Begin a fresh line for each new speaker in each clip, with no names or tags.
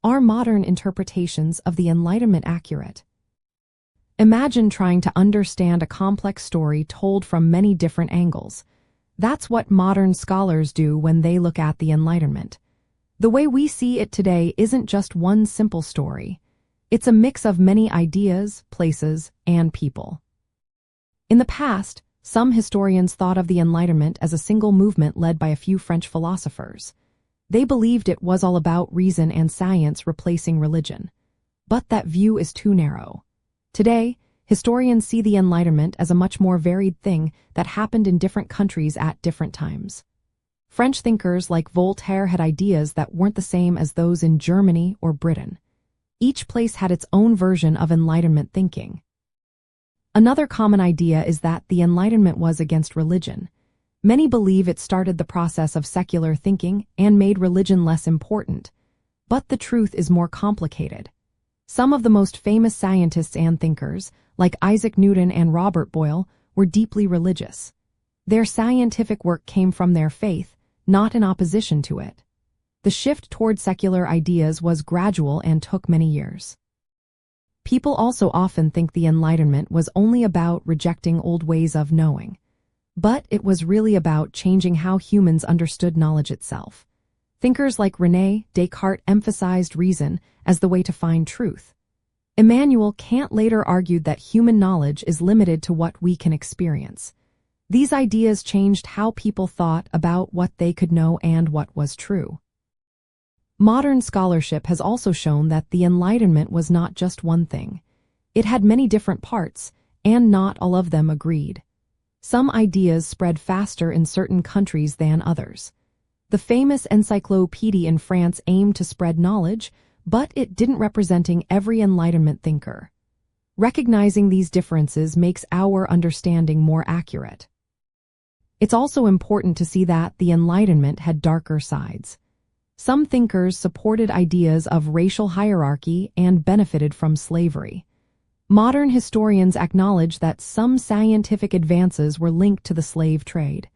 Are modern interpretations of the Enlightenment accurate? Imagine trying to understand a complex story told from many different angles. That's what modern scholars do when they look at the Enlightenment. The way we see it today isn't just one simple story. It's a mix of many ideas, places, and people. In the past, some historians thought of the Enlightenment as a single movement led by a few French philosophers. They believed it was all about reason and science replacing religion. But that view is too narrow. Today, historians see the Enlightenment as a much more varied thing that happened in different countries at different times. French thinkers like Voltaire had ideas that weren't the same as those in Germany or Britain. Each place had its own version of Enlightenment thinking. Another common idea is that the Enlightenment was against religion. Many believe it started the process of secular thinking and made religion less important. But the truth is more complicated. Some of the most famous scientists and thinkers, like Isaac Newton and Robert Boyle, were deeply religious. Their scientific work came from their faith, not in opposition to it. The shift toward secular ideas was gradual and took many years. People also often think the Enlightenment was only about rejecting old ways of knowing. But it was really about changing how humans understood knowledge itself. Thinkers like René, Descartes emphasized reason as the way to find truth. Immanuel, Kant later argued that human knowledge is limited to what we can experience. These ideas changed how people thought about what they could know and what was true. Modern scholarship has also shown that the Enlightenment was not just one thing. It had many different parts, and not all of them agreed. Some ideas spread faster in certain countries than others. The famous encyclopedia in France aimed to spread knowledge, but it didn't representing every Enlightenment thinker. Recognizing these differences makes our understanding more accurate. It's also important to see that the Enlightenment had darker sides. Some thinkers supported ideas of racial hierarchy and benefited from slavery. Modern historians acknowledge that some scientific advances were linked to the slave trade.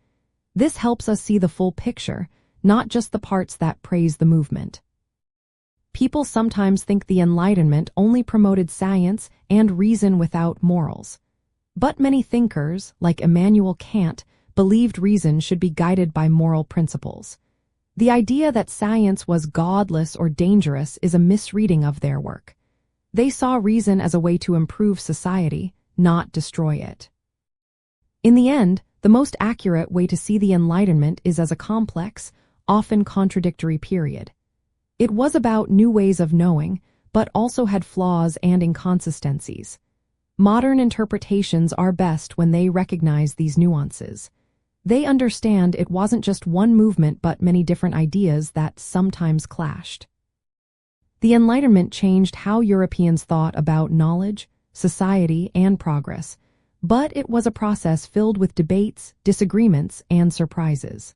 This helps us see the full picture, not just the parts that praise the movement. People sometimes think the Enlightenment only promoted science and reason without morals. But many thinkers, like Immanuel Kant, believed reason should be guided by moral principles. The idea that science was godless or dangerous is a misreading of their work. They saw reason as a way to improve society, not destroy it. In the end, the most accurate way to see the Enlightenment is as a complex, often contradictory period. It was about new ways of knowing, but also had flaws and inconsistencies. Modern interpretations are best when they recognize these nuances. They understand it wasn't just one movement but many different ideas that sometimes clashed. The Enlightenment changed how Europeans thought about knowledge, society, and progress, but it was a process filled with debates, disagreements, and surprises.